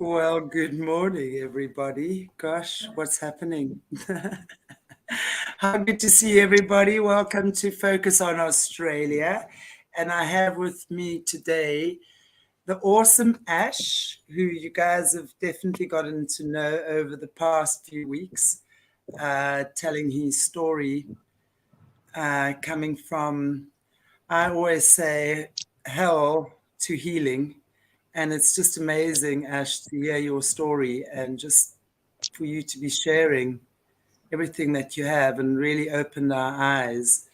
Well, good morning, everybody. Gosh, what's happening? How good to see everybody. Welcome to Focus on Australia. And I have with me today the awesome Ash, who you guys have definitely gotten to know over the past few weeks, telling his story coming from, I always say, hell to healing. And it's just amazing, Ash, to hear your story and just for you to be sharing everything that you have and really opened our eyes.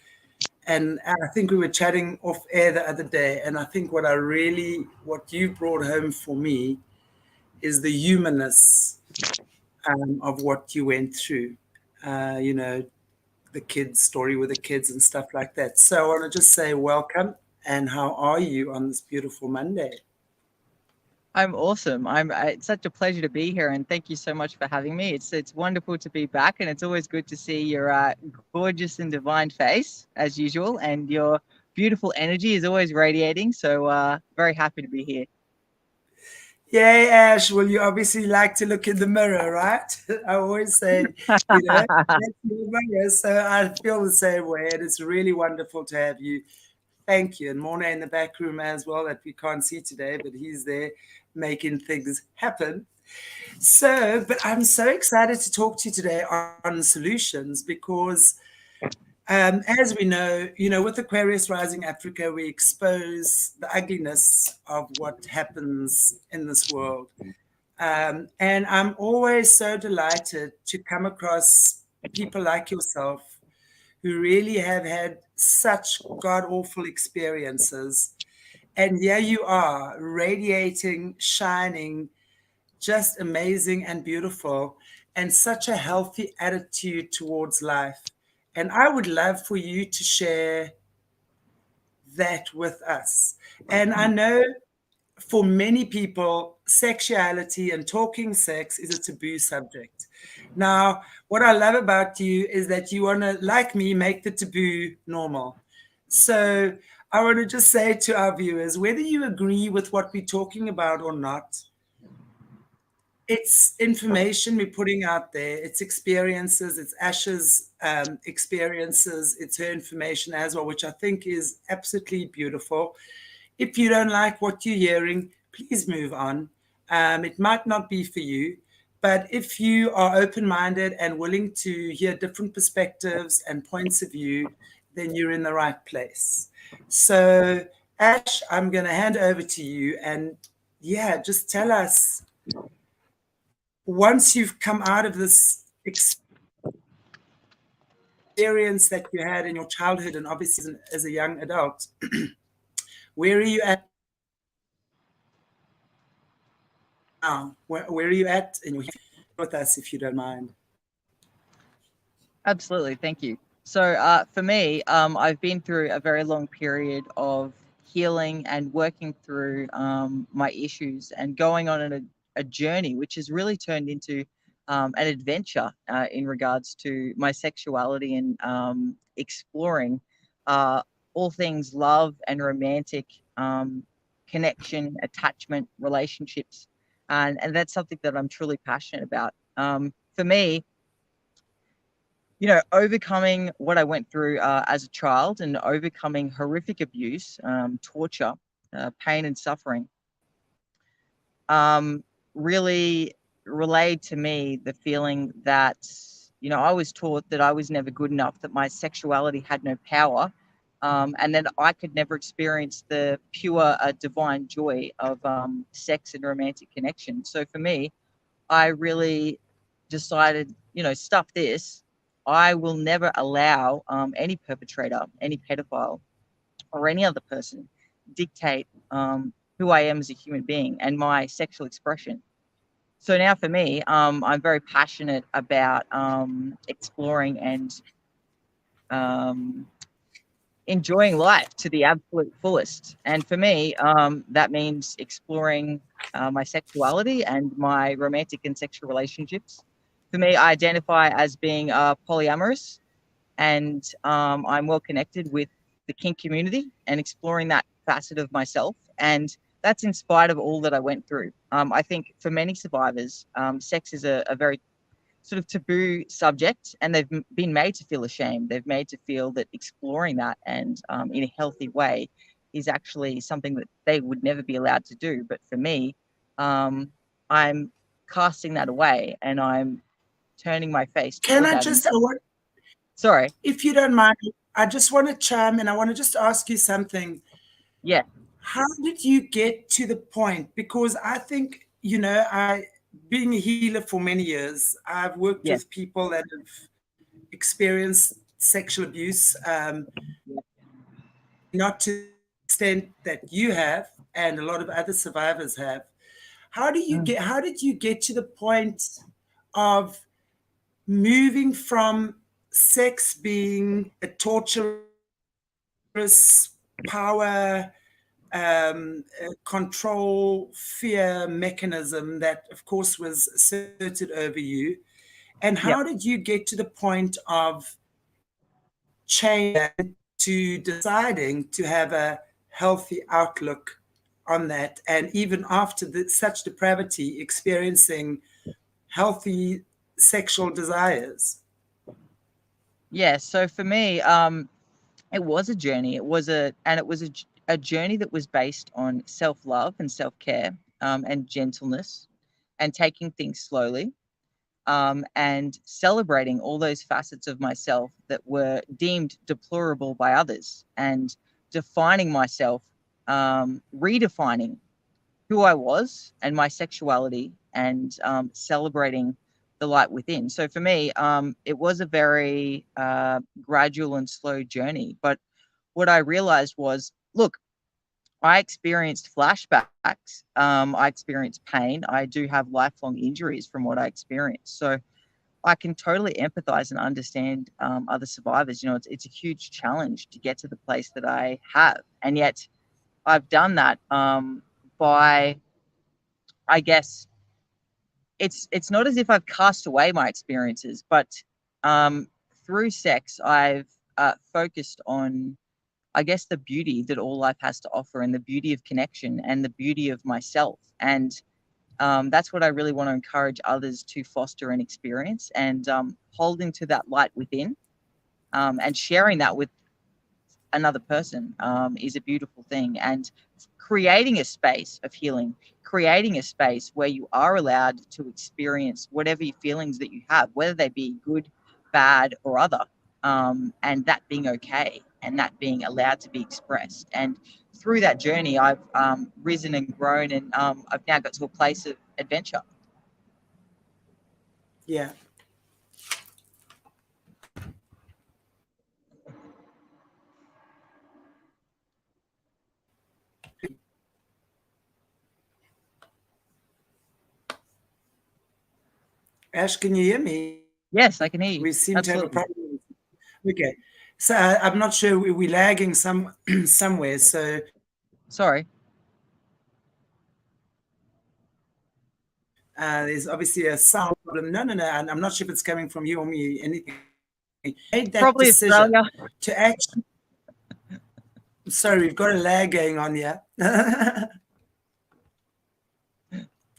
And I think we were chatting off air the other day, and I think what you brought home for me is the humanness of what you went through. Uh, you know, the kids' story with the kids and stuff like that. So I want to just say welcome, and how are you on this beautiful Monday? I'm awesome. It's such a pleasure to be here, and thank you so much for having me. It's wonderful to be back, and it's always good to see your gorgeous and divine face as usual, and your beautiful energy is always radiating. So very happy to be here. Yay, Ash. Well, you obviously like to look in the mirror, right? I always say, that's the mirror. So I feel the same way. And it's really wonderful to have you. Thank you. And Morna in the back room as well, that we can't see today, but he's there making things happen. So, but I'm so excited to talk to you today on solutions because as we know, with Aquarius rising Africa, we expose the ugliness of what happens in this world. And I'm always so delighted to come across people like yourself who really have had such god awful experiences. And here you are, radiating, shining, just amazing and beautiful, and such a healthy attitude towards life. And I would love for you to share that with us. And I know for many people, sexuality and talking sex is a taboo subject. Now, what I love about you is that you want to, like me, make the taboo normal. So I want to just say to our viewers, whether you agree with what we're talking about or not, it's information we're putting out there. It's experiences. It's Ash's experiences. It's her information as well, which I think is absolutely beautiful. If you don't like what you're hearing, please move on. It might not be for you, but if you are open minded and willing to hear different perspectives and points of view, then you're in the right place. So, Ash, I'm going to hand over to you. And yeah, just tell us once you've come out of this experience that you had in your childhood and obviously as a young adult, where are you at now? Where are you at in your with us, if you don't mind? Absolutely, thank you. So for me, I've been through a very long period of healing and working through my issues and going on a journey, which has really turned into an adventure in regards to my sexuality and exploring all things love and romantic connection, attachment, relationships, and that's something that I'm truly passionate about. For me, overcoming what I went through as a child and overcoming horrific abuse, torture, pain, and suffering, really relayed to me the feeling that, I was taught that I was never good enough, that my sexuality had no power, and that I could never experience the pure divine joy of sex and romantic connection. So for me, I really decided, stuff this. I will never allow any perpetrator, any pedophile, or any other person dictate who I am as a human being and my sexual expression. So now for me, I'm very passionate about exploring and um, enjoying life to the absolute fullest. And for me, that means exploring my sexuality and my romantic and sexual relationships. For me, I identify as being polyamorous, and I'm well connected with the kink community and exploring that facet of myself. And that's in spite of all that I went through. I think for many survivors, sex is a very sort of taboo subject, and they've been made to feel ashamed. They've made to feel that exploring that and in a healthy way is actually something that they would never be allowed to do. But for me, I'm casting that away, and I'm turning my face Can toward I that. And just, I want, sorry, if you don't mind, I just want to chime in. I want to just ask you something. yeah, How did you get to the point? Because I think, being a healer for many years, I've worked yeah, with people that have experienced sexual abuse, yeah. not to the extent that you have and a lot of other survivors have. Mm, How did you get to the point of moving from sex being a torturous power control fear mechanism that of course was asserted over you, and yeah. how did you get to the point of change to deciding to have a healthy outlook on that, and even after such depravity experiencing healthy sexual desires? Yeah, so for me, it was a journey. It was a journey that was based on self-love and self-care, and gentleness, and taking things slowly, and celebrating all those facets of myself that were deemed deplorable by others, and defining myself, redefining who I was and my sexuality, and celebrating the light within. So for me, it was a very gradual and slow journey. But what I realized was, look, I experienced flashbacks. I experienced pain. I do have lifelong injuries from what I experienced. So I can totally empathize and understand other survivors. You know, it's a huge challenge to get to the place that I have. And yet I've done that by, I guess, it's not as if I've cast away my experiences, but um, through sex, I've focused on, I guess, the beauty that all life has to offer, and the beauty of connection, and the beauty of myself. And that's what I really want to encourage others to foster and experience, and holding to that light within, and sharing that with another person, is a beautiful thing. And creating a space of healing, creating a space where you are allowed to experience whatever feelings that you have, whether they be good, bad, or other, and that being okay, and that being allowed to be expressed. And through that journey, I've risen and grown, and I've now got to a place of adventure. Yeah. Ash, can you hear me? Yes, I can hear you. We seem to have a Absolutely. problem. Okay. So I'm not sure, we're lagging somewhere. So Sorry. there's obviously a sound problem. No, no, no. And I'm not sure if it's coming from you or me. Anything. Made that Probably decision Australia. to actually. Sorry, we've got a lag going on here.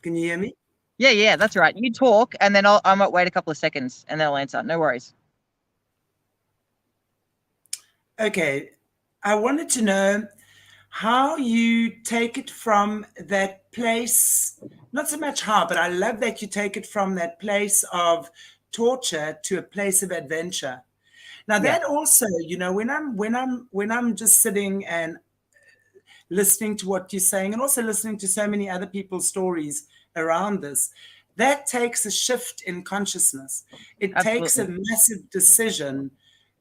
Can you hear me? Yeah, yeah, that's right. You talk, and then I might wait a couple of seconds, and then I'll answer. No worries. Okay. I wanted to know how you take it from that place, not so much how, but I love that you take it from that place of torture to a place of adventure. Now Yeah, that also, when I'm just sitting and listening to what you're saying, and also listening to so many other people's stories around this, that takes a shift in consciousness. It takes a absolutely. massive decision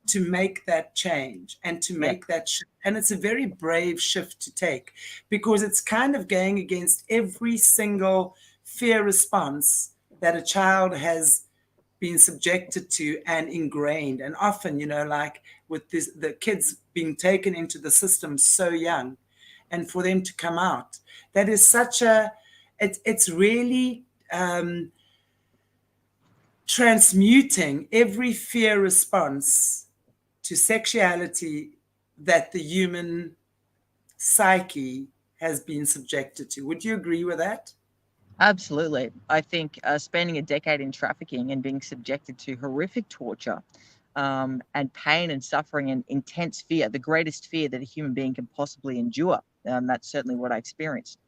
to make that change and to Yeah, make that shift. And it's a very brave shift to take, because it's kind of going against every single fear response that a child has been subjected to and ingrained. And often, like with the kids being taken into the system so young, and for them to come out, that is such a, it's really transmuting every fear response to sexuality that the human psyche has been subjected to. Would you agree with that? Absolutely. I think spending a decade in trafficking and being subjected to horrific torture and pain and suffering and intense fear, the greatest fear that a human being can possibly endure. That's certainly what I experienced.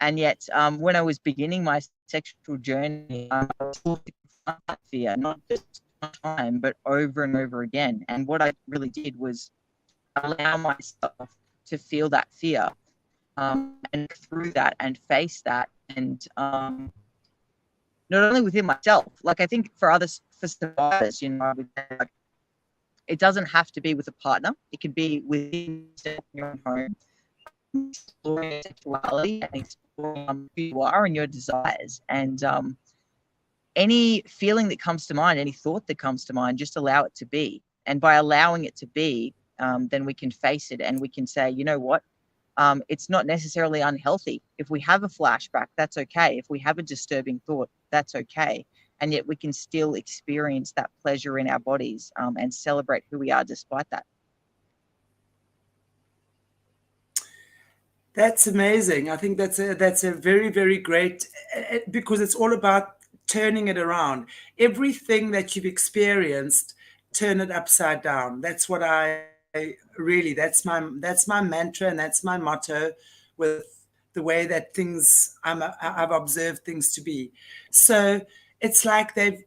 And yet, when I was beginning my sexual journey, I was forced to confront that fear, not just one time, but over and over again. And what I really did was allow myself to feel that fear and through that and face that. And not only within myself, like I think for others, for survivors, I would say, like, it doesn't have to be with a partner. It can be within your own home, exploring your sexuality and exploring who you are and your desires. And any feeling that comes to mind, any thought that comes to mind, just allow it to be. And by allowing it to be, then we can face it and we can say, you know what? It's not necessarily unhealthy. If we have a flashback, that's okay. If we have a disturbing thought, that's okay. And yet we can still experience that pleasure in our bodies and celebrate who we are despite that. That's amazing. I think that's a very, very great, because it's all about turning it around. Everything that you've experienced, turn it upside down. That's what I really, that's my mantra, and that's my motto with the way that I've observed things to be. So it's like they've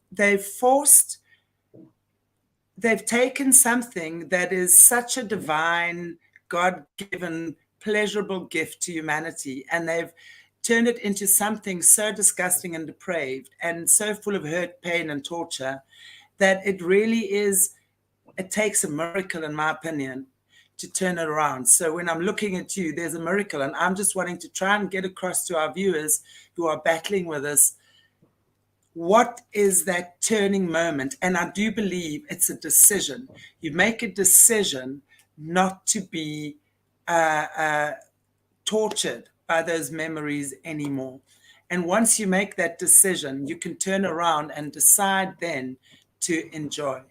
taken something that is such a divine, God-given, pleasurable gift to humanity, and they've turned it into something so disgusting and depraved and so full of hurt, pain, and torture that it really is, it takes a miracle, in my opinion, to turn it around. So when I'm looking at you, there's a miracle, and I'm just wanting to try and get across to our viewers who are battling with this, what is that turning moment? And I do believe it's a decision. You make a decision not to be tortured by those memories anymore. And once you make that decision, you can turn around and decide then to enjoy.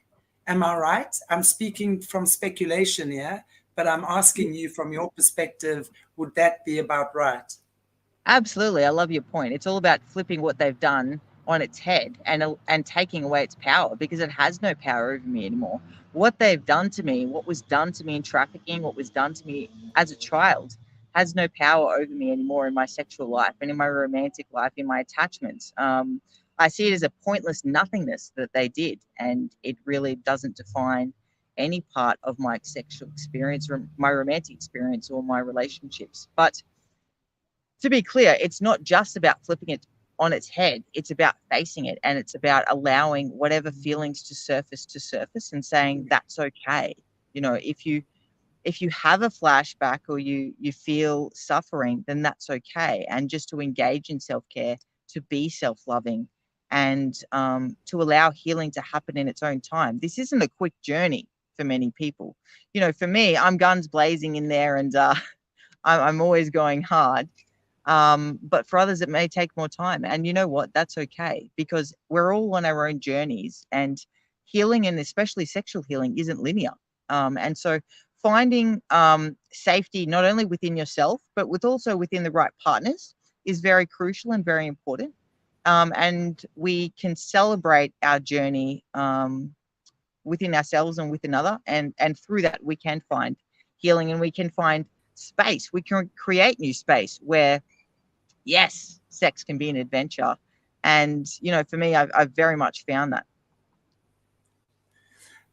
Am I right? I'm speaking from speculation here, but I'm asking you from your perspective, would that be about right? Absolutely. I love your point. It's all about flipping what they've done on its head and taking away its power, because it has no power over me anymore. What they've done to me, what was done to me in trafficking, what was done to me as a child, has no power over me anymore in my sexual life and in my romantic life, in my attachments. I see it as a pointless nothingness that they did, and it really doesn't define any part of my sexual experience, or my romantic experience, or my relationships. But to be clear, it's not just about flipping it on its head. It's about facing it, and it's about allowing whatever feelings to surface and saying that's okay. If you have a flashback or you feel suffering, then that's okay. And just to engage in self-care, to be self-loving, and to allow healing to happen in its own time. This isn't a quick journey for many people. For me, I'm guns blazing in there, and I'm always going hard. But for others, it may take more time. And you know what? That's okay, because we're all on our own journeys, and healing, and especially sexual healing, isn't linear. And so finding safety, not only within yourself, but also within the right partners, is very crucial and very important. And we can celebrate our journey within ourselves and with another. And through that, we can find healing, and we can find space. We can create new space where, yes, sex can be an adventure. And, for me, I've very much found that.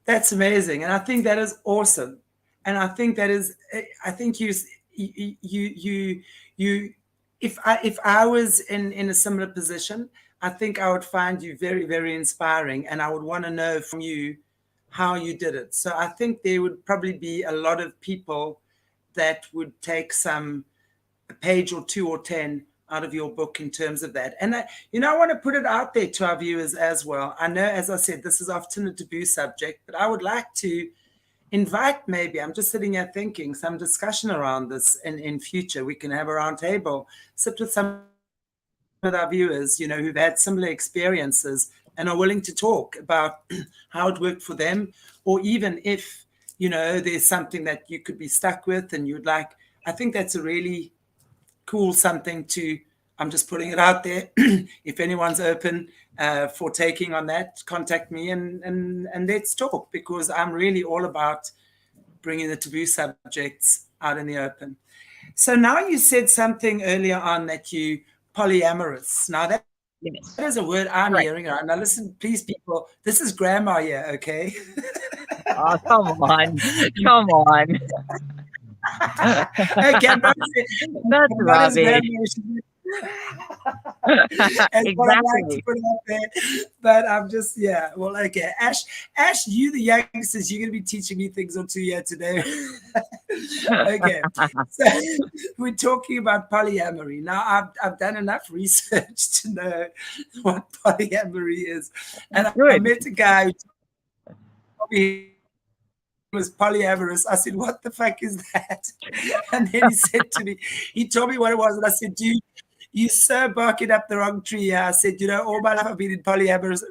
That's amazing, and I think that is awesome. And I think that is, I think you, if I was in a similar position, I think I would find you very, very inspiring, and I would want to know from you how you did it. So I think there would probably be a lot of people that would take a page or two or 10 out of your book in terms of that. And I want to put it out there to our viewers as well. I know, as I said, this is often a taboo subject, but I would like to invite, maybe, I'm just sitting here thinking, some discussion around this in future. We can have a round table, sit with some of our viewers, who've had similar experiences and are willing to talk about how it worked for them, or even if, there's something that you could be stuck with and you'd like. I think that's a really cool something to, I'm just putting it out there. If anyone's open for taking on that, contact me and let's talk, because I'm really all about bringing the taboo subjects out in the open. So now you said something earlier on that you polyamorous. Now that Yes. is a word I'm Correct. hearing. Right? Now listen, please, people. This is grandma here, okay? Oh, come on. Come on. Okay, That's I'm not as rubbish. grandma as what I'd like to Exactly. put out there, but I'm just, yeah. Well, okay, Ash, you the youngsters, you're gonna be teaching me things or two here today. Okay, so we're talking about polyamory. Now, I've done enough research to know what polyamory is, and I Good. met a guy who told me was polyamorous. I said, "What the fuck is that?" And then he said to me, he told me what it was, and I said, "Dude, you so barking up the wrong tree." I said, all my life I've been in polyamorous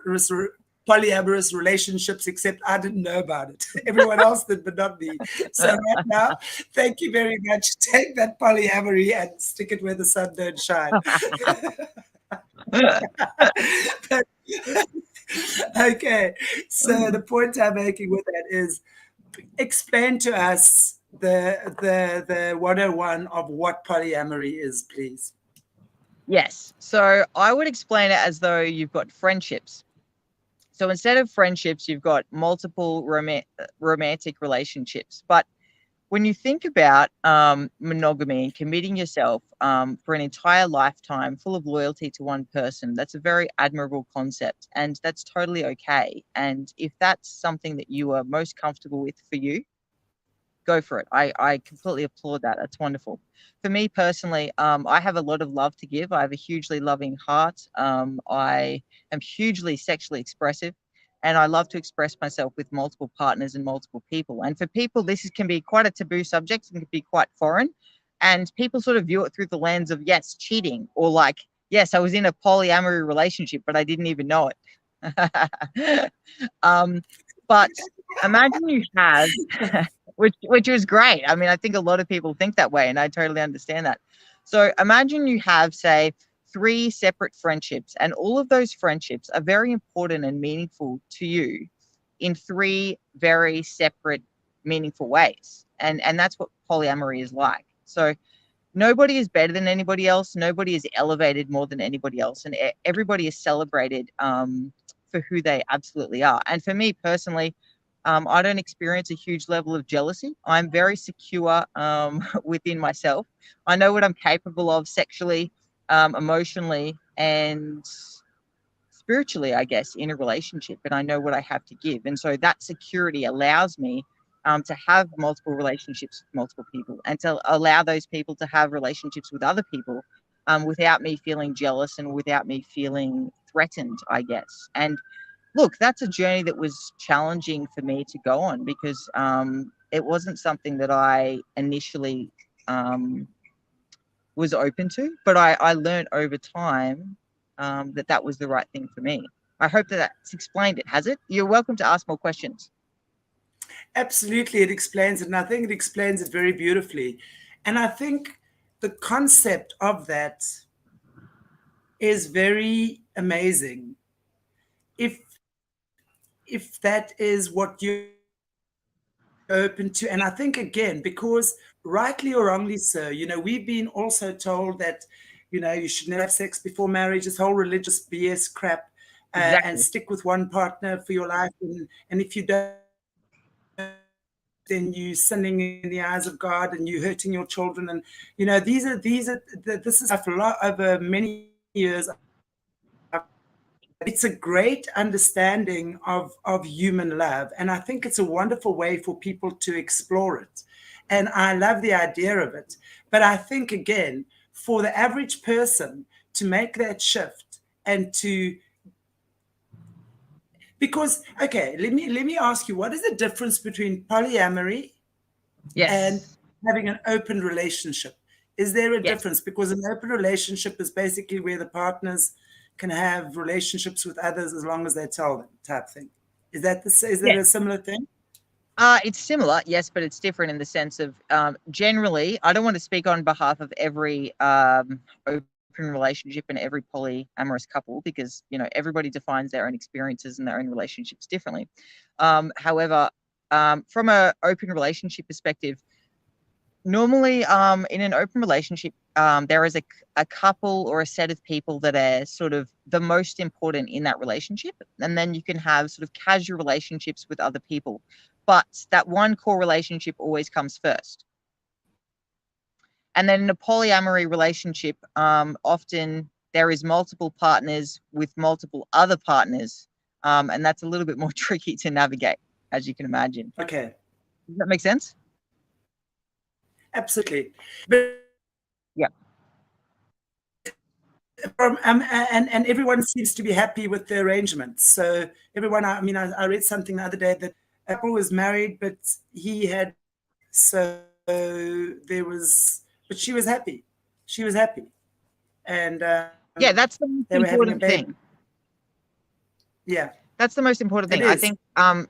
relationships, except I didn't know about it. Everyone else did, but not me. So right now, thank you very much. Take that polyamory and stick it where the sun don't shine. But, okay, so the point I'm making with that is, explain to us the 101 of what polyamory is, please. Yes. So I would explain it as though you've got friendships. So instead of friendships, you've got multiple romantic relationships. But when you think about monogamy and committing yourself for an entire lifetime full of loyalty to one person, that's a very admirable concept, and that's totally okay. And if that's something that you are most comfortable with for you, go for it. I completely applaud that. That's wonderful. For me personally, I have a lot of love to give. I have a hugely loving heart. I am hugely sexually expressive, and I love to express myself with multiple partners and multiple people. And for people, can be quite a taboo subject and can be quite foreign. And people sort of view it through the lens of, yes, cheating, or like, yes, I was in a polyamory relationship, but I didn't even know it. But imagine you have which was great. I mean, I think a lot of people think that way, and I totally understand that. So imagine you have, say, 3 separate friendships, and all of those friendships are very important and meaningful to you in 3 very separate, meaningful ways. And that's what polyamory is like. So nobody is better than anybody else. Nobody is elevated more than anybody else, and everybody is celebrated for who they absolutely are. And for me personally, I don't experience a huge level of jealousy. I'm very secure within myself. I know what I'm capable of sexually, emotionally, and spiritually, I guess, in a relationship, and I know what I have to give. And so that security allows me to have multiple relationships with multiple people, and to allow those people to have relationships with other people without me feeling jealous and without me feeling threatened, I guess. And look, that's a journey that was challenging for me to go on, because it wasn't something that I initially was open to, but I learned over time that was the right thing for me. I hope that that's explained it. Has it? You're welcome to ask more questions. Absolutely, it explains it, and I think it explains it very beautifully. And I think the concept of that is very amazing. If that is what you're open to, and I think again, because rightly or wrongly so, we've been also told that you should never have sex before marriage, this whole religious BS crap, and Exactly. stick with one partner for your life, and if you don't, then you sinning in the eyes of God, and you hurting your children. And this is a lot over many years. It's a great understanding of human love, and I think it's a wonderful way for people to explore it, and I love the idea of it. But I think, again, for the average person to make that shift, and to, because, okay, let me ask you, what is the difference between polyamory and Yes. having an open relationship? Is there a Yes. difference? Because an open relationship is basically where the partners can have relationships with others as long as they tell them, type thing. Is that a Yes. similar thing? It's similar, yes, but it's different in the sense of generally, I don't want to speak on behalf of every open relationship and every polyamorous couple because, you know, everybody defines their own experiences and their own relationships differently. However, from a open relationship perspective, normally in an open relationship, there is a couple or a set of people that are sort of the most important in that relationship. And then you can have sort of casual relationships with other people. But that one core relationship always comes first. And then in a polyamory relationship, often there is multiple partners with multiple other partners. And that's a little bit more tricky to navigate, as you can imagine. Okay. Does that make sense? Absolutely. But Yeah. and everyone seems to be happy with the arrangement. So everyone, I mean, I read something the other day that a couple was married, but he had, so there was, but she was happy. She was happy. And Yeah, that's the most they were having a important baby. thing. Yeah. That's the most important It thing. I is. think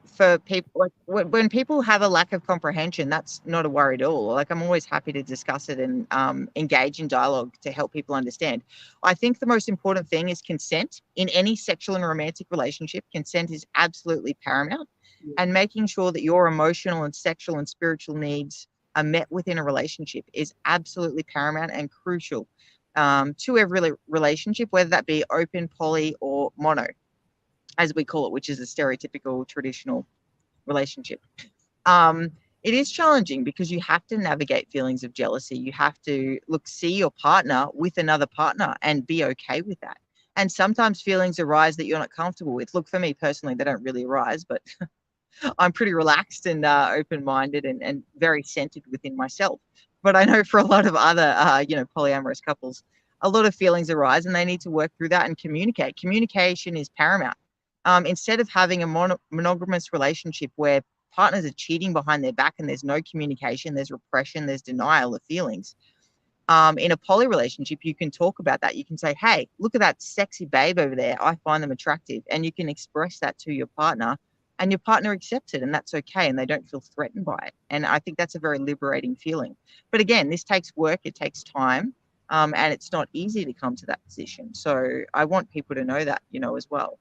for people, like when people have a lack of comprehension, that's not a worry at all. Like I'm always happy to discuss it and engage in dialogue to help people understand. I think the most important thing is consent in any sexual and romantic relationship. Consent is absolutely paramount, and making sure that your emotional and sexual and spiritual needs are met within a relationship is absolutely paramount and crucial to every relationship, whether that be open, poly, or mono, as we call it, which is a stereotypical traditional relationship. Um, it is challenging because you have to navigate feelings of jealousy. You have to see your partner with another partner and be okay with that. And sometimes feelings arise that you're not comfortable with. Look, for me personally, they don't really arise, but I'm pretty relaxed and open-minded and very centered within myself. But I know for a lot of other, polyamorous couples, a lot of feelings arise and they need to work through that and communicate. Communication is paramount. Instead of having a monogamous relationship where partners are cheating behind their back and there's no communication, there's repression, there's denial of feelings. In a poly relationship, you can talk about that. You can say, hey, look at that sexy babe over there. I find them attractive. And you can express that to your partner and your partner accepts it and that's okay. And they don't feel threatened by it. And I think that's a very liberating feeling. But again, this takes work. It takes time. And it's not easy to come to that position. So I want people to know that, as well.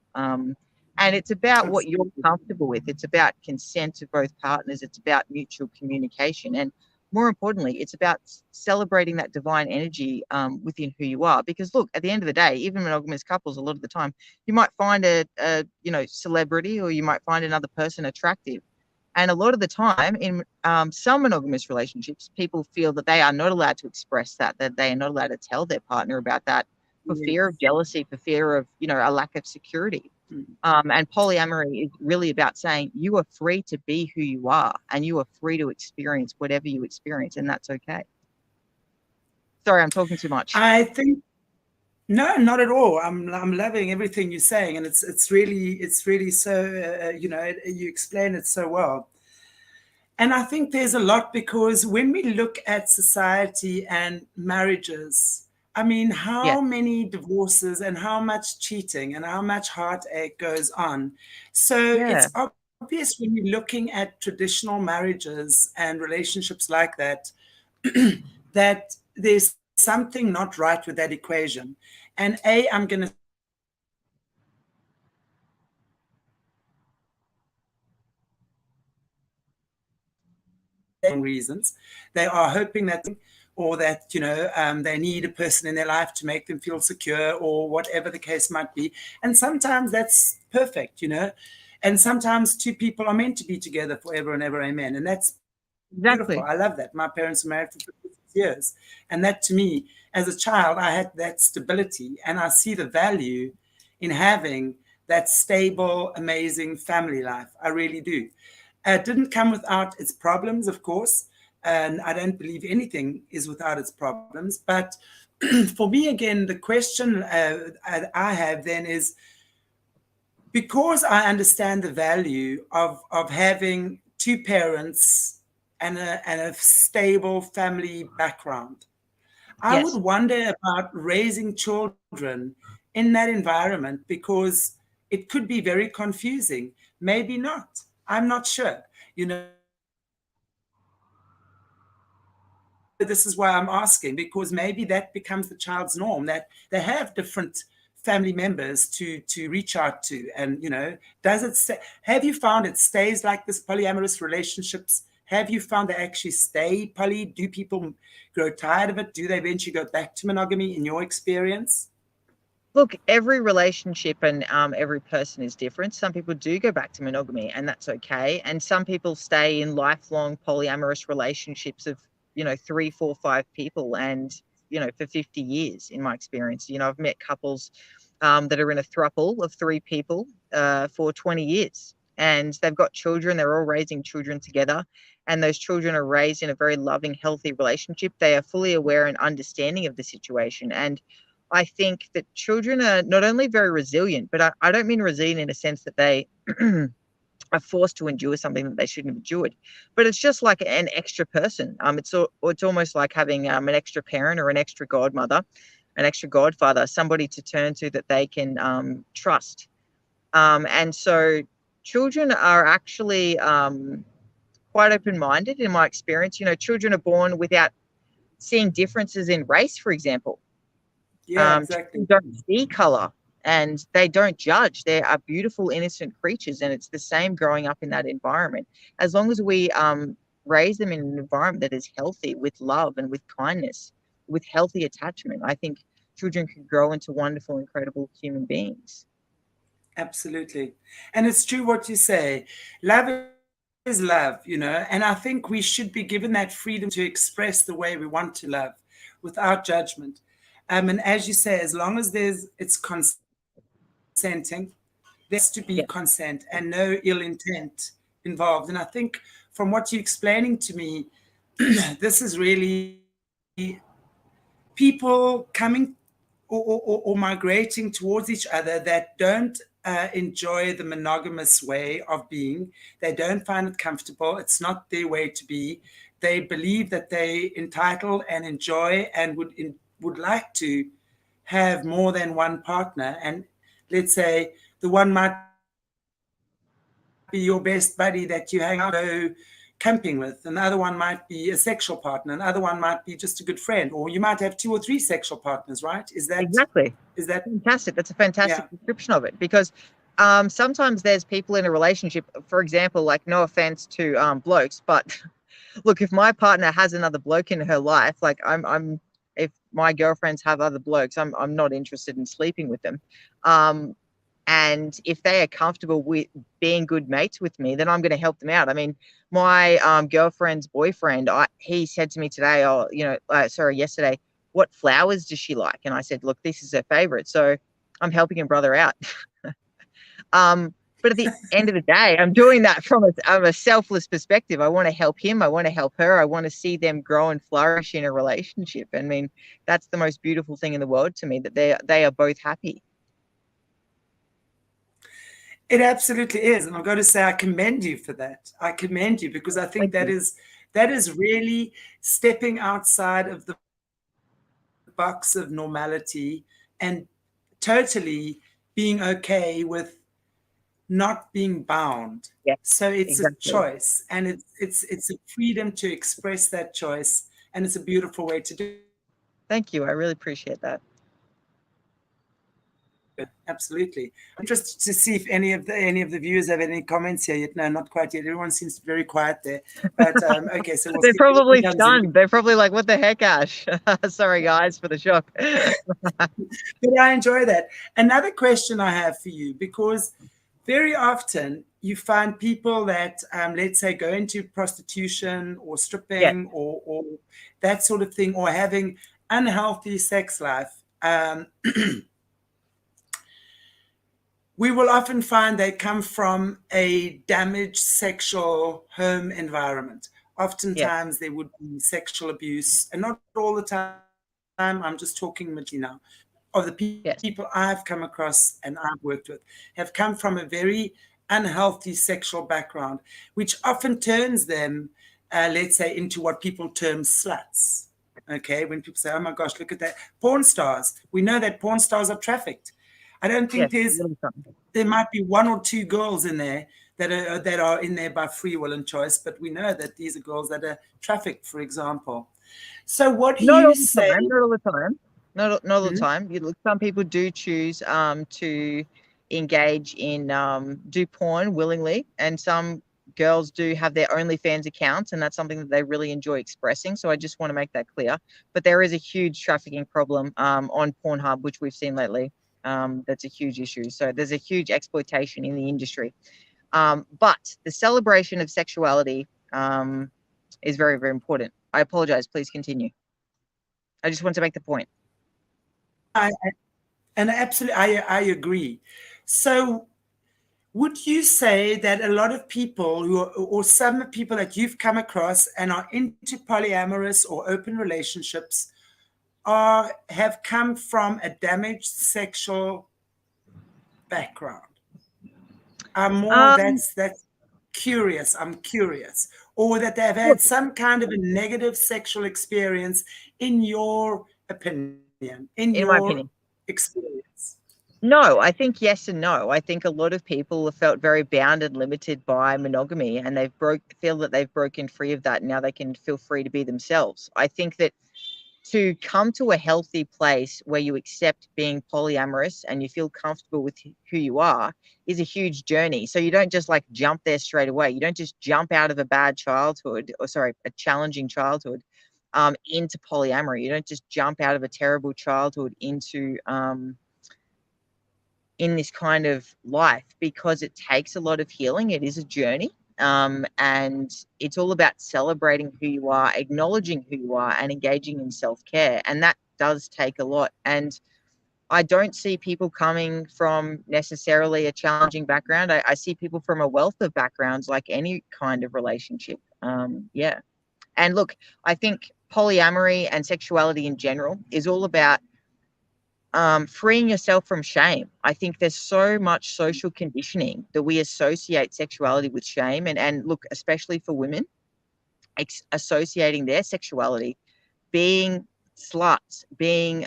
And it's about what you're comfortable with. It's about consent of both partners. It's about mutual communication. And more importantly, it's about celebrating that divine energy within who you are. Because look, at the end of the day, even monogamous couples, a lot of the time, you might find a celebrity, or you might find another person attractive. And a lot of the time in some monogamous relationships, people feel that they are not allowed to express that they are not allowed to tell their partner about that for fear of jealousy, for fear of, a lack of security. And polyamory is really about saying you are free to be who you are and you are free to experience whatever you experience, and that's okay. Sorry, I'm talking too much. I think no, not at all. I'm loving everything you're saying, and it's really so you explain it so well. And I think there's a lot because when we look at society and marriages, I mean, Yeah. how many divorces and how much cheating and how much heartache goes on. So Yeah. it's obvious when you're looking at traditional marriages and relationships like that, that there's something not right with that equation. And I'm going to reasons. They are hoping that, or that, they need a person in their life to make them feel secure, or whatever the case might be. And sometimes that's perfect, and sometimes two people are meant to be together forever and ever, amen. And that's beautiful. Exactly. I love that. My parents were married for 56 years. And that, to me, as a child, I had that stability. And I see the value in having that stable, amazing family life. I really do. It didn't come without its problems, of course. And I don't believe anything is without its problems. But for me, again, the question I have then is, because I understand the value of having two parents and a stable family background, I would Yes. wonder about raising children in that environment, because it could be very confusing. Maybe not. I'm not sure. You know, this is why I'm asking, because maybe that becomes the child's norm, that they have different family members to reach out to. And does it stay, have you found it stays like this, polyamorous relationships? Have you found they actually stay poly? Do people grow tired of it? Do they eventually go back to monogamy in your experience? Look, every relationship and every person is different. Some people do go back to monogamy, and that's okay. And some people stay in lifelong polyamorous relationships of 3, 4, 5 people, and for 50 years. In my experience, I've met couples that are in a throuple of 3 people for 20 years, and they've got children. They're all raising children together, and those children are raised in a very loving, healthy relationship. They are fully aware and understanding of the situation. And I think that children are not only very resilient, but I don't mean resilient in a sense that they are forced to endure something that they shouldn't have endured, but it's just like an extra person. It's almost like having an extra parent or an extra godmother, an extra godfather, somebody to turn to that they can trust. And so children are actually quite open-minded in my experience. Children are born without seeing differences in race, for example. Yeah, Children exactly. don't see color, and they don't judge. They are beautiful, innocent creatures, and it's the same growing up in that environment. As long as we raise them in an environment that is healthy, with love and with kindness, with healthy attachment, I think children can grow into wonderful, incredible human beings. Absolutely. And it's true what you say. Love is love, and I think we should be given that freedom to express the way we want to love without judgment. And as you say, as long as it's consenting, there has to be Yeah, consent and no ill intent involved. And I think from what you're explaining to me, this is really people coming or migrating towards each other that don't enjoy the monogamous way of being. They don't find it comfortable. It's not their way to be. They believe that they entitled and enjoy and would like to have more than one partner. And let's say the one might be your best buddy that you hang out, go camping with. Another one might be a sexual partner. Another one might be just a good friend. Or you might have 2 or 3 sexual partners, right? exactly. Is that Fantastic. That's a fantastic yeah. description of it, because sometimes there's people in a relationship, for example, like, no offense to blokes, but look, if my partner has another bloke in her life, like if my girlfriends have other blokes, I'm not interested in sleeping with them. And if they are comfortable with being good mates with me, then I'm going to help them out. I mean, my girlfriend's boyfriend, he said to me today, yesterday, what flowers does she like? And I said, look, this is her favorite. So I'm helping a brother out. But at the end of the day, I'm doing that from a selfless perspective. I want to help him. I want to help her. I want to see them grow and flourish in a relationship. I mean, that's the most beautiful thing in the world to me, that they are both happy. It absolutely is. And I've got to say, I commend you for that. I commend you because I think Thank you. that is really stepping outside of the box of normality and totally being okay with not being bound. Yeah, So it's a exactly. choice, and it's a freedom to express that choice, and it's a beautiful way to do Thank you. I really appreciate that. it. Absolutely. I'm interested to see if any of the viewers have any comments here yet. No, not quite yet. Everyone seems very quiet there. But okay, so we'll They're see if anything probably comes in. stunned. They're probably like, what the heck, Ash? Sorry, guys, for the shock. But I enjoy that. Another question I have for you, because very often you find people that, let's say, go into prostitution or Yes, stripping or that sort of thing, or having unhealthy sex life. We will often find they come from a damaged sexual home environment. yes, Oftentimes there would be sexual abuse, and not all the time. I'm just talking majority now. Of the yes, people I've come across and I've worked with have come from a very unhealthy sexual background, which often turns them, let's say, into what people term sluts. Okay, when people say, oh my gosh, look at that. Porn stars. We know that porn stars are trafficked. I don't think Yes, a little something. there might be one or two girls in there that are in there by free will and choice, but we know that these are girls that are trafficked, for example. So what do Not you all the say? time. Not all the time. Not all the Hmm? time. Look, some people do choose to engage in do porn willingly, and some girls do have their OnlyFans accounts, and that's something that they really enjoy expressing. So I just want to make that clear. But there is a huge trafficking problem on Pornhub, which we've seen lately. That's a huge issue. So there's a huge exploitation in the industry. But the celebration of sexuality is very, very important. I apologize. Please continue. I just want to make the point. I, and absolutely, I agree. So would you say that a lot of people who are, or some people that you've come across and are into polyamorous or open relationships have come from a damaged sexual background? I'm more Um, that's curious. I'm curious, or that they've Look, had some kind of a negative sexual experience, in your opinion, in in my your opinion, experience. no. I think yes and no. I think a lot of people have felt very bound and limited by monogamy, and feel that they've broken free of that. And now they can feel free to be themselves. I think that to come to a healthy place where you accept being polyamorous and you feel comfortable with who you are is a huge journey. So you don't just like jump there straight away. You don't just jump out of a bad childhood, or sorry, a challenging childhood, into polyamory. You don't just jump out of a terrible childhood into in this kind of life, because it takes a lot of healing. It is a journey. And it's all about celebrating who you are, acknowledging who you are, and engaging in self-care. And that does take a lot. And I don't see people coming from necessarily a challenging background. I see people from a wealth of backgrounds, like any kind of relationship. Yeah. And look, I think polyamory and sexuality in general is all about freeing yourself from shame. I think there's so much social conditioning that we associate sexuality with shame. And look, especially for women, associating their sexuality, being sluts, being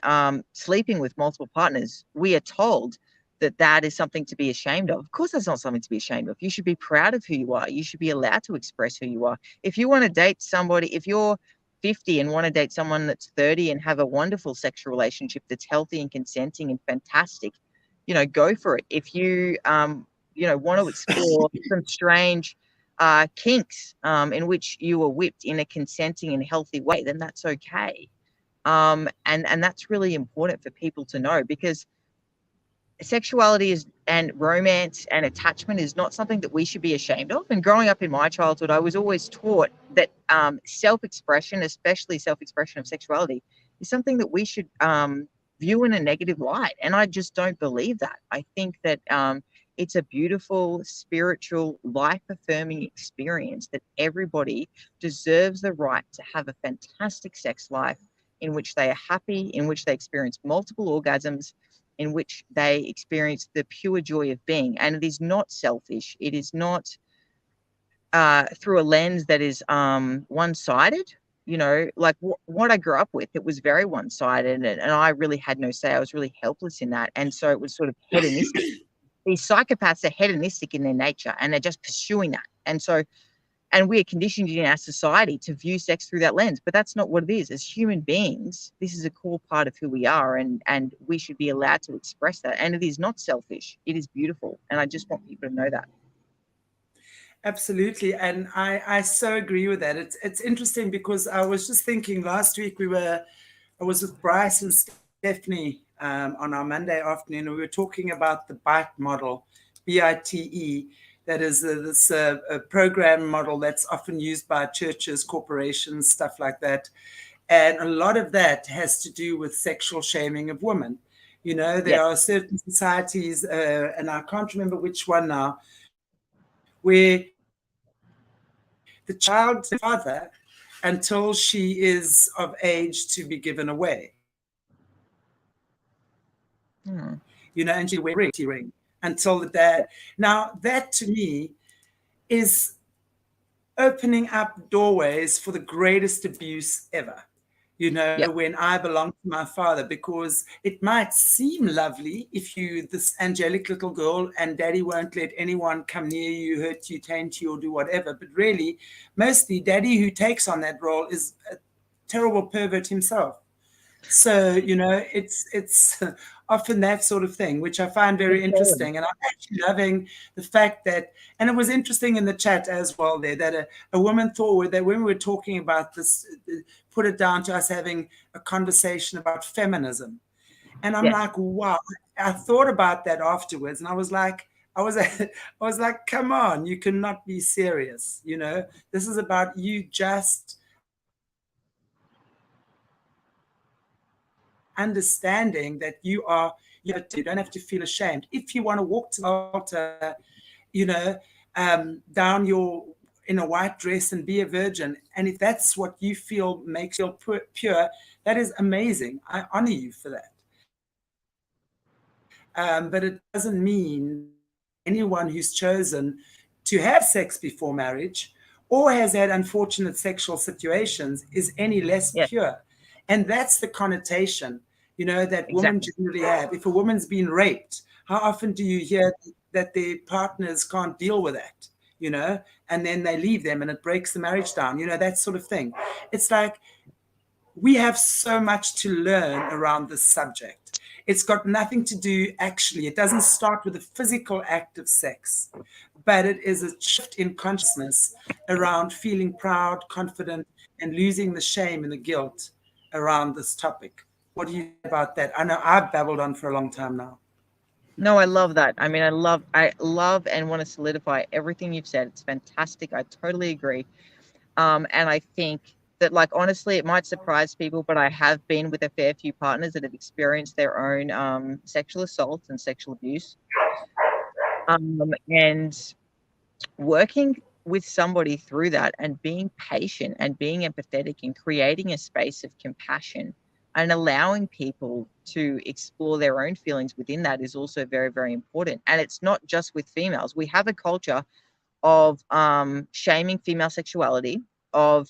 sleeping with multiple partners. We are told that that is something to be ashamed of. Of course, that's not something to be ashamed of. You should be proud of who you are. You should be allowed to express who you are. If you want to date somebody, if you're 50 and want to date someone that's 30 and have a wonderful sexual relationship that's healthy and consenting and fantastic, go for it. If you, want to explore some strange kinks in which you were whipped in a consenting and healthy way, then that's okay. And that's really important for people to know, because sexuality and romance and attachment is not something that we should be ashamed of. And growing up in my childhood, I was always taught that self-expression, especially self-expression of sexuality, is something that we should view in a negative light. And I just don't believe that. I think that it's a beautiful, spiritual, life-affirming experience that everybody deserves the right to have a fantastic sex life in which they are happy, in which they experience multiple orgasms, in which they experience the pure joy of being. And it is not selfish. It is not through a lens that is one-sided. Like what I grew up with, it was very one-sided, and I really had no say. I was really helpless in that. And so it was sort of hedonistic. These psychopaths are hedonistic in their nature, and they're just pursuing that. And we are conditioned in our society to view sex through that lens, but that's not what it is. As human beings, this is a core part of who we are, and we should be allowed to express that. And it is not selfish. It is beautiful. And I just want people to know that. Absolutely, and I so agree with that. It's interesting because I was just thinking last week I was with Bryce and Stephanie on our Monday afternoon, and we were talking about the BITE model, BITE. That is this a program model that's often used by churches, corporations, stuff like that. And a lot of that has to do with sexual shaming of women. There Yes. are certain societies, and I can't remember which one now, where the child's father until she is of age to be given away. Hmm. And she wears a ring until the dad. Now, that to me is opening up doorways for the greatest abuse ever. Yep. when I belong to my father, because it might seem lovely if you this angelic little girl and daddy won't let anyone come near you, hurt you, taint you, or do whatever. But really, mostly daddy who takes on that role is a terrible pervert himself. So, it's often that sort of thing, which I find very Totally. interesting. And I'm actually loving the fact that, and it was interesting in the chat as well there, that a woman thought that when we were talking about this, put it down to us having a conversation about feminism. And I'm Yes. like, wow, I thought about that afterwards. And I was like, come on, you cannot be serious. This is about you just understanding that you don't have to feel ashamed. If you want to walk to the altar, you know, down your in a white dress and be a virgin, and if that's what you feel makes you feel pure, that is amazing. I honor you for that. But it doesn't mean that anyone who's chosen to have sex before marriage or has had unfortunate sexual situations is any less Yes. pure. And that's the connotation, that women Exactly. generally have. If a woman's been raped, how often do you hear that their partners can't deal with that, and then they leave them and it breaks the marriage down, that sort of thing. It's like we have so much to learn around this subject. It's got nothing to do, actually, it doesn't start with the physical act of sex, but it is a shift in consciousness around feeling proud, confident, and losing the shame and the guilt around this topic. What do you think about that? I know I've babbled on for a long time now. No, I love that. I mean, I love and want to solidify everything you've said. It's fantastic. I totally agree. And I think that, like, honestly, it might surprise people, but I have been with a fair few partners that have experienced their own sexual assault and sexual abuse. And working with somebody through that and being patient and being empathetic and creating a space of compassion and allowing people to explore their own feelings within that is also very, very important. And it's not just with females. We have a culture of shaming female sexuality, of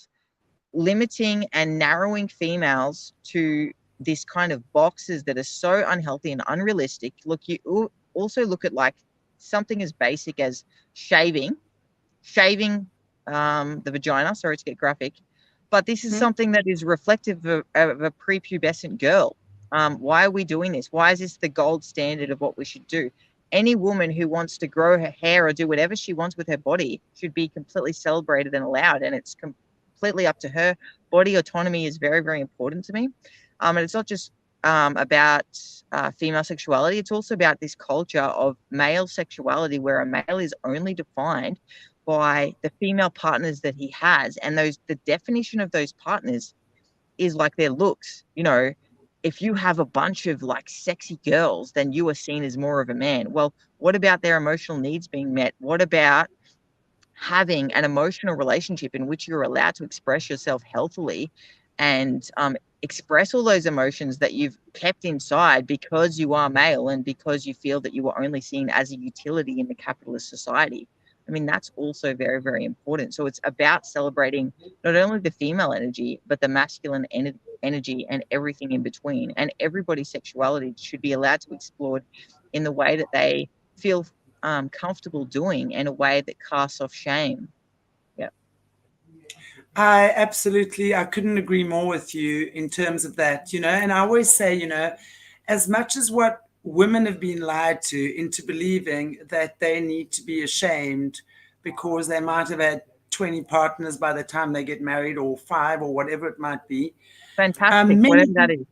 limiting and narrowing females to this kind of boxes that are so unhealthy and unrealistic. Look, you also look at like something as basic as shaving the vagina. Sorry to get graphic, but this is something that is reflective of a prepubescent girl. Why are we doing this? Why is this the gold standard of what we should do? Any woman who wants to grow her hair or do whatever she wants with her body should be completely celebrated and allowed, and it's completely up to her. Body autonomy is very, very important to me. And it's not just about female sexuality. It's also about this culture of male sexuality where a male is only defined by the female partners that he has. And the definition of those partners is like their looks. If you have a bunch of like sexy girls, then you are seen as more of a man. Well, what about their emotional needs being met? What about having an emotional relationship in which you're allowed to express yourself healthily and express all those emotions that you've kept inside because you are male and because you feel that you are only seen as a utility in the capitalist society? I mean, that's also very, very important. So it's about celebrating not only the female energy, but the masculine energy and everything in between. And everybody's sexuality should be allowed to be explored in the way that they feel comfortable doing, in a way that casts off shame. Yeah. I couldn't agree more with you in terms of that, and I always say, as much as what women have been lied to into believing that they need to be ashamed because they might have had 20 partners by the time they get married, or five, or whatever it might be. Fantastic, Many whatever that is.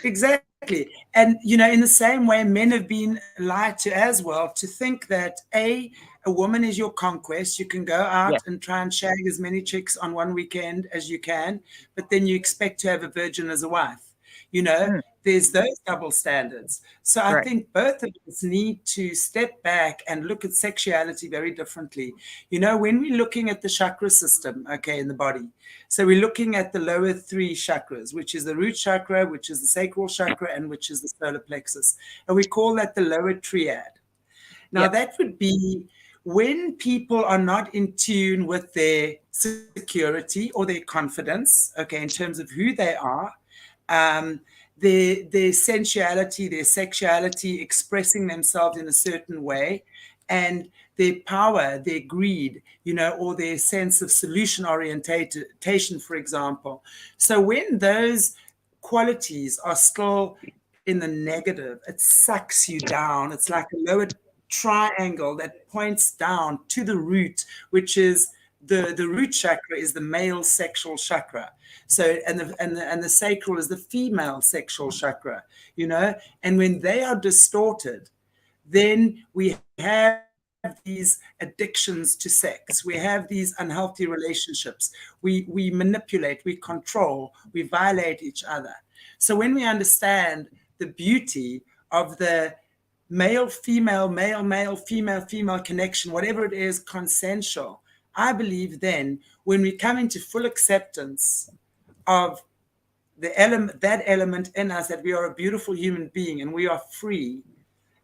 Exactly. And, in the same way, men have been lied to as well, to think that a woman is your conquest. You can go Yeah. out and try and shag as many chicks on one weekend as you can, but then you expect to have a virgin as a wife. Mm, There's those double standards. So I correct. think both of us need to step back and look at sexuality very differently. When we're looking at the chakra system, okay, in the body, so we're looking at the lower three chakras, which is the root chakra, which is the sacral chakra, and which is the solar plexus. And we call that the lower triad. Now, Yep. that would be when people are not in tune with their security or their confidence, okay, in terms of who they are, um, their sensuality, their sexuality, expressing themselves in a certain way, and their power, their greed, or their sense of solution orientation, for example. So when those qualities are still in the negative, it sucks you down. It's like a lowered triangle that points down to the root, which is the root chakra is the male sexual chakra. So and the sacral is the female sexual chakra, and when they are distorted, then we have these addictions to sex. We have these unhealthy relationships. We manipulate, we control, we violate each other. So when we understand the beauty of the male, female, male, male, female, female connection, whatever it is, consensual, I believe then when we come into full acceptance of that element in us, that we are a beautiful human being and we are free,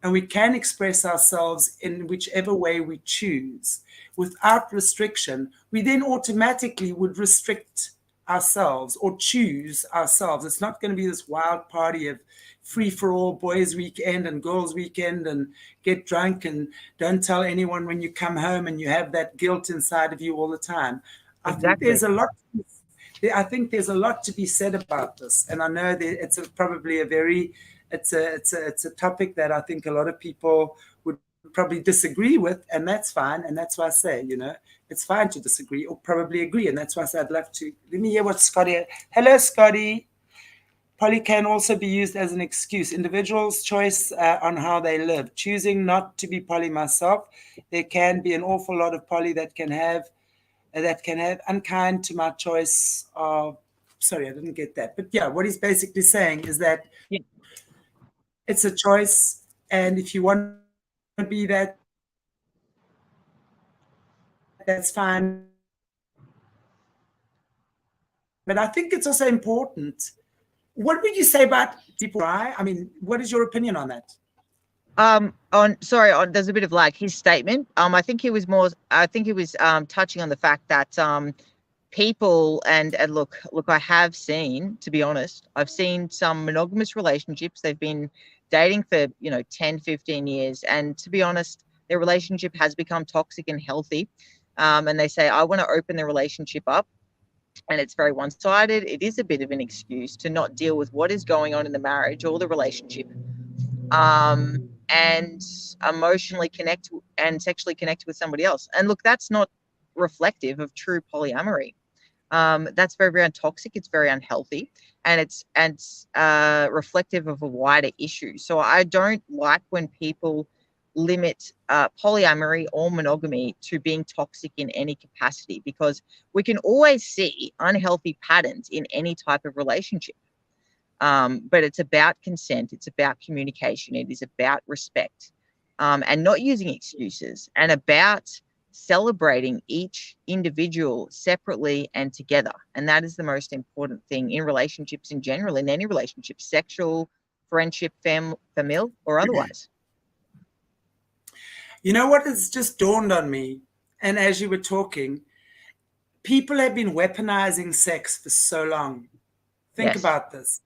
and we can express ourselves in whichever way we choose without restriction, we then automatically would restrict ourselves or choose ourselves. It's not going to be this wild party of free for all, boys weekend and girls weekend, and get drunk and don't tell anyone when you come home, and you have that guilt inside of you all the time. I think Exactly. there's a lot to be said about this, and I know that it's probably it's a topic that I think a lot of people would probably disagree with, and that's fine. And that's why I say, it's fine to disagree or probably agree, and that's why I say I'd love to. Let me hear what Scotty. Hello, Scotty. Poly can also be used as an excuse. Individuals' choice on how they live. Choosing not to be poly myself, there can be an awful lot of poly that can have unkind to my choice of. Sorry, I didn't get that. But yeah, what he's basically saying is that it's a choice, and if you want to be that, that's fine. But I think it's also important. What would you say about people? I mean, what is your opinion on that? There's a bit of lag. His statement. I think he was touching on the fact that people and look, I have seen, to be honest, I've seen some monogamous relationships. They've been dating for 10, 15 years, and to be honest, their relationship has become toxic and healthy. And they say, I want to open the relationship up, and it's very one-sided. It is a bit of an excuse to not deal with what is going on in the marriage or the relationship, and emotionally connect and sexually connect with somebody else. And look, that's not reflective of true polyamory. That's very, very toxic. It's very unhealthy, and it's reflective of a wider issue. So I don't like when people limit polyamory or monogamy to being toxic in any capacity, because we can always see unhealthy patterns in any type of relationship. But it's about consent. It's about communication. It is about respect, and not using excuses, and about celebrating each individual separately and together. And that is the most important thing in relationships in general, in any relationship, sexual, friendship, familial, or otherwise. You know what has just dawned on me, and as you were talking, people have been weaponizing sex for so long. Think about this.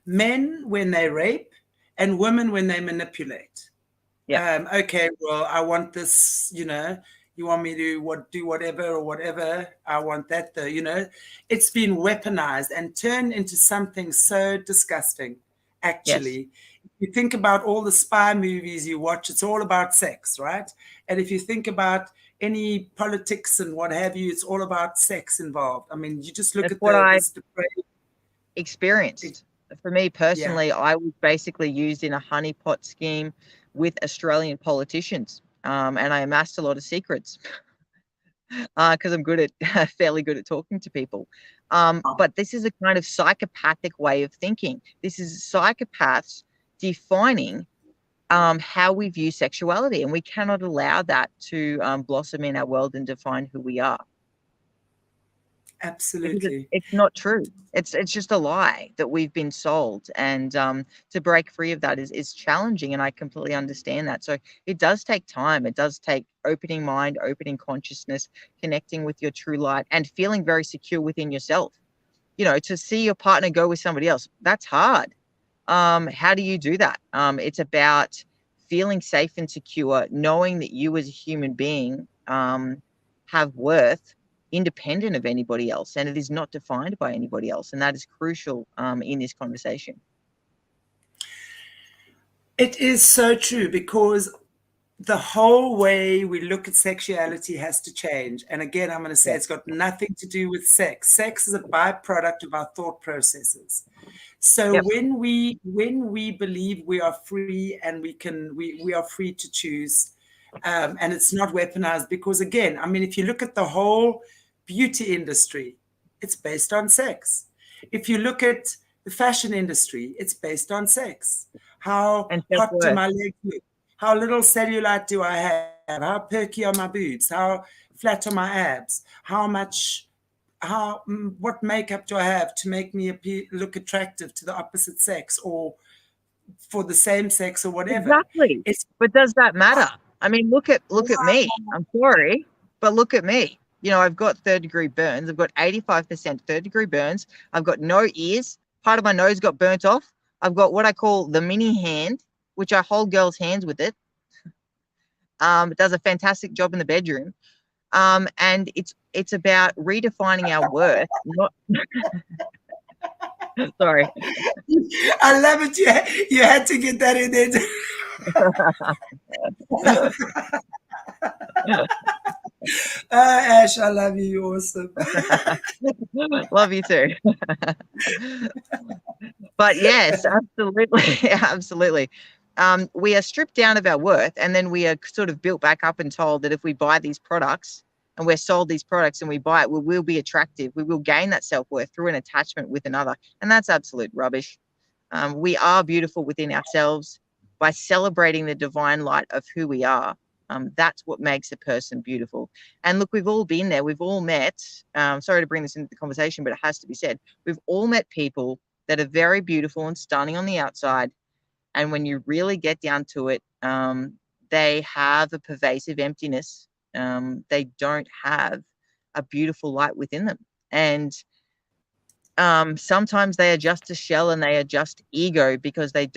Men when they rape, and women when they manipulate. Okay, well, I want this, you want me to do whatever or whatever. I want that though, it's been weaponized and turned into something so disgusting, actually. If you think about all the spy movies you watch, it's all about sex, right? And if you think about any politics and what have you, it's all about sex involved. I mean, you just look That's at what I experienced. For me personally, I was basically used in a honeypot scheme with Australian politicians, and I amassed a lot of secrets because I'm fairly good at talking to people. But this is a kind of psychopathic way of thinking. This is psychopaths defining how we view sexuality, and we cannot allow that to blossom in our world and define who we are. because Absolutely. it's not true. It's just a lie that we've been sold, and to break free of that is challenging, and I completely understand that. So it does take time. It does take opening mind, opening consciousness, connecting with your true light, and feeling very secure within yourself. You know, to see your partner go with somebody else, that's hard. How do you do that? It's about feeling safe and secure, knowing that you as a human being have worth independent of anybody else, and it is not defined by anybody else. And that is crucial in this conversation. It is so true because the whole way we look at sexuality has to change. And again, I'm going to say Yeah. it's got nothing to do with sex. Sex is a byproduct of our thought processes. So Yep. when we believe we are free and we are free to choose, and it's not weaponized, because again, I mean, if you look at the whole beauty industry, it's based on sex. If you look at the fashion industry, it's based on sex. How And hot do self-worth. my legs look? How little cellulite do I have? How perky are my boobs? How flat are my abs? What makeup do I have to make me look attractive to the opposite sex or for the same sex or whatever? Exactly. It's But does that matter? I mean, look at me. I'm sorry, but look at me. You know, I've got third-degree burns. I've got 85% third-degree burns. I've got no ears. Part of my nose got burnt off. I've got what I call the mini hand, which I hold girls' hands with it. It does a fantastic job in the bedroom. And it's about redefining our worth. Not sorry. I love it. You had to get that in there. Ash, I love you. You're awesome. Love you too. But yes, absolutely, absolutely. We are stripped down of our worth, and then we are sort of built back up and told that if we buy these products and we're sold these products and we buy it, we will be attractive. We will gain that self-worth through an attachment with another. And that's absolute rubbish. We are beautiful within ourselves by celebrating the divine light of who we are. That's what makes a person beautiful. And look, we've all been there. We've all met, sorry to bring this into the conversation, but it has to be said. We've all met people that are very beautiful and stunning on the outside. And when you really get down to it, they have a pervasive emptiness. They don't have a beautiful light within them. And sometimes they are just a shell and they are just ego because they're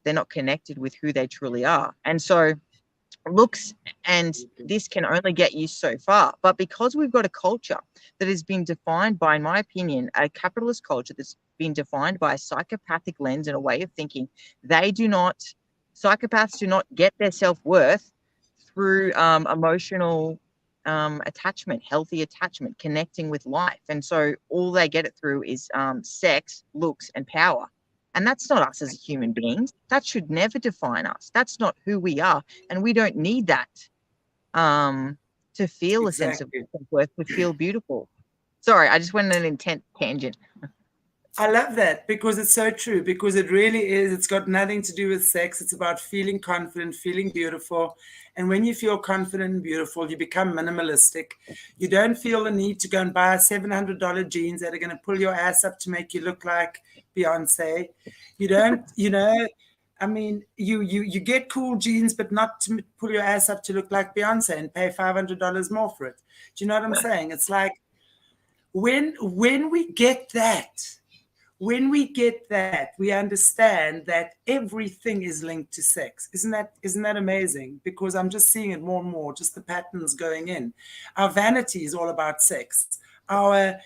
not connected with who they truly are. And so looks and this can only get you so far. But because we've got a culture that has been defined by, in my opinion, a capitalist culture that's been defined by a psychopathic lens and a way of thinking, psychopaths do not get their self-worth through emotional attachment, healthy attachment, connecting with life. And so all they get it through is sex, looks, and power. And that's not us as human beings. That should never define us. That's not who we are. And we don't need that to feel a sense of Exactly. self-worth, to feel beautiful. Sorry, I just went on an intense tangent. I love that because it's so true, because it really is. It's got nothing to do with sex. It's about feeling confident, feeling beautiful. And when you feel confident and beautiful, you become minimalistic. You don't feel the need to go and buy $700 jeans that are going to pull your ass up to make you look like Beyonce. You don't, I mean, you get cool jeans, but not to pull your ass up to look like Beyonce and pay $500 more for it. Do you know what I'm saying? It's like when we get that, we understand that everything is linked to sex. Isn't that amazing? Because I'm just seeing it more and more, just the patterns going in. Our vanity is all about sex. Our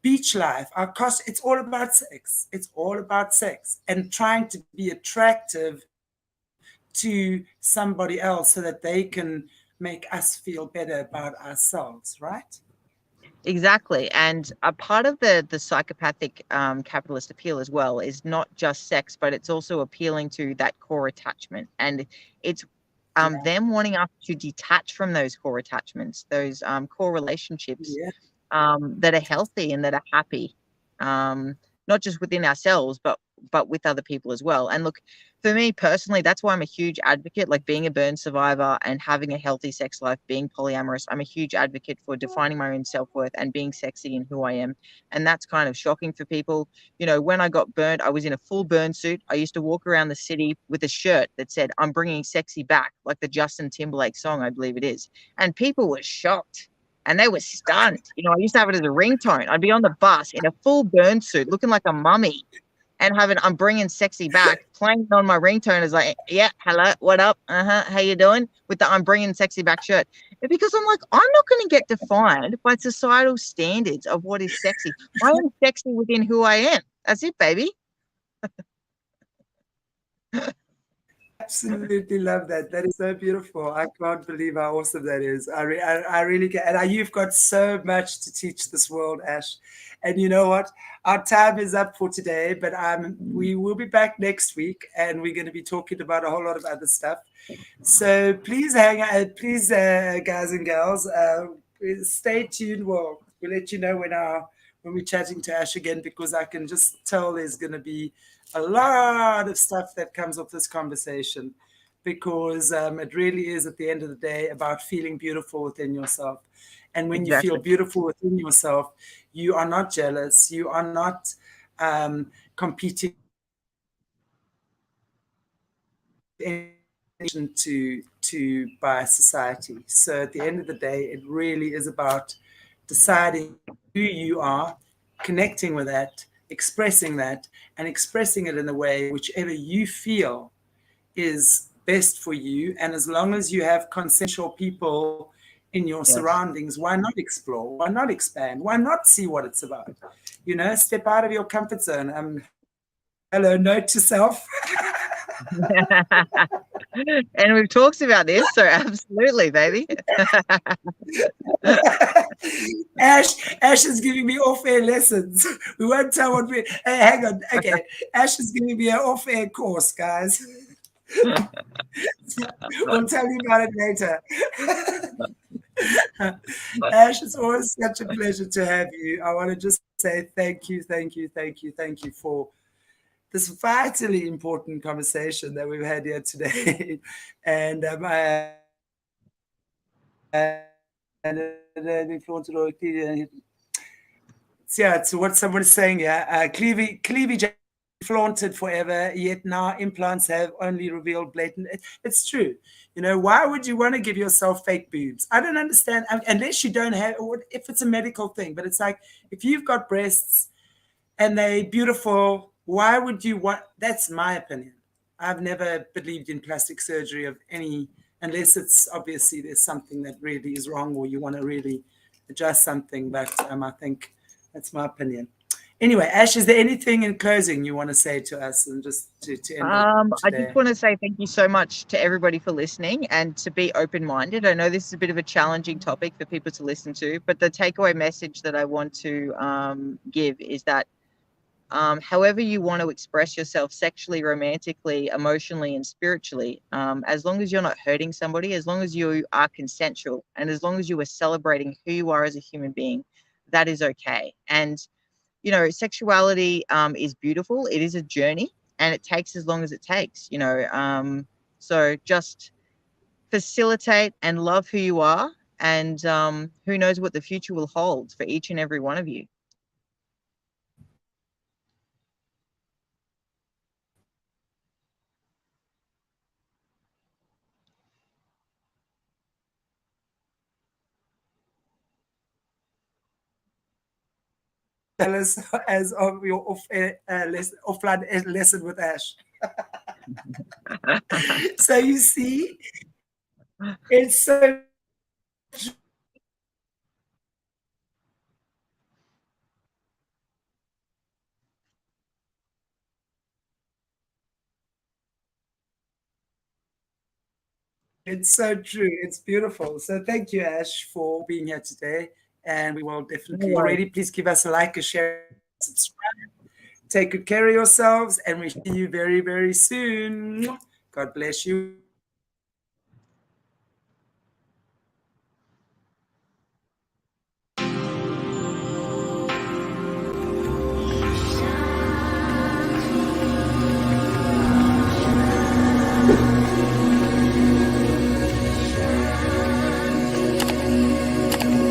beach life, our cost, it's all about sex. It's all about sex and trying to be attractive to somebody else so that they can make us feel better about ourselves, right? Exactly. And a part of the psychopathic capitalist appeal as well is not just sex, but it's also appealing to that core attachment. And it's Yeah. them wanting us to detach from those core attachments, those core relationships Yeah. that are healthy and that are happy, not just within ourselves, but but with other people as well. And look, for me personally, that's why I'm a huge advocate, like being a burn survivor and having a healthy sex life, being polyamorous. I'm a huge advocate for defining my own self-worth and being sexy in who I am. And that's kind of shocking for people. You know, when I got burned, I was in a full burn suit. I used to walk around the city with a shirt that said, "I'm bringing sexy back," like the Justin Timberlake song, I believe it is. And people were shocked and they were stunned. You know, I used to have it as a ringtone. I'd be on the bus in a full burn suit looking like a mummy and having "I'm bringing sexy back" playing on my ringtone is like, "Yeah, hello, what up? How you doing?" with the "I'm bringing sexy back" shirt. And because I'm like, I'm not going to get defined by societal standards of what is sexy. I am sexy within who I am. That's it, baby. Absolutely love that. That is so beautiful. I can't believe how awesome that is. I really can. And you've got so much to teach this world, Ash. And you know what? Our time is up for today, but we will be back next week, and we're going to be talking about a whole lot of other stuff. So please hang out, please, guys and girls, stay tuned. We'll let you know when we're chatting to Ash again, because I can just tell there's going to be a lot of stuff that comes off this conversation, because it really is, at the end of the day, about feeling beautiful within yourself. And when you feel Exactly. beautiful within yourself, you are not jealous, you are not competing to by society. So at the end of the day, it really is about deciding who you are, connecting with that, and expressing it in a way whichever you feel is best for you. And as long as you have consensual people in your Yes. surroundings, why not explore? Why not expand? Why not see what it's about? You know, step out of your comfort zone. Hello, note to self. And we've talked about this, so absolutely, baby. Ash is giving me off-air lessons. We won't tell what we. Hey, hang on. Okay, Ash is giving me an off-air course, guys. We'll tell you about it later. Ash, it's always such a pleasure to have you. I want to just say thank you, thank you, thank you, thank you for this vitally important conversation that we've had here today. And yeah, it's what someone is saying. Yeah, cleavage flaunted forever, yet now implants have only revealed blatant. It's true. You know, why would you want to give yourself fake boobs? I don't understand, unless you don't have, or if it's a medical thing. But it's like, if you've got breasts and they're beautiful, why would you want? That's my opinion. I've never believed in plastic surgery of any, unless it's obviously there's something that really is wrong, or you want to really adjust something. But I think that's my opinion. Anyway, Ash, is there anything in closing you want to say to us, and just to end off I just today? want to say thank you so much to everybody for listening and to be open-minded. I know this is a bit of a challenging topic for people to listen to, but the takeaway message that I want to give is that however you want to express yourself sexually, romantically, emotionally, and spiritually, as long as you're not hurting somebody, as long as you are consensual, and as long as you are celebrating who you are as a human being, that is okay. And you know, sexuality is beautiful. It is a journey, and it takes as long as it takes. You know, so just facilitate and love who you are, and who knows what the future will hold for each and every one of you. As of your offline lesson with Ash. So you see, it's so it's so true. It's beautiful. So thank you, Ash, for being here today. And we will No definitely worries. already. Please give us a like, a share, subscribe. Take good care of yourselves, and we see you very, very soon. God bless you.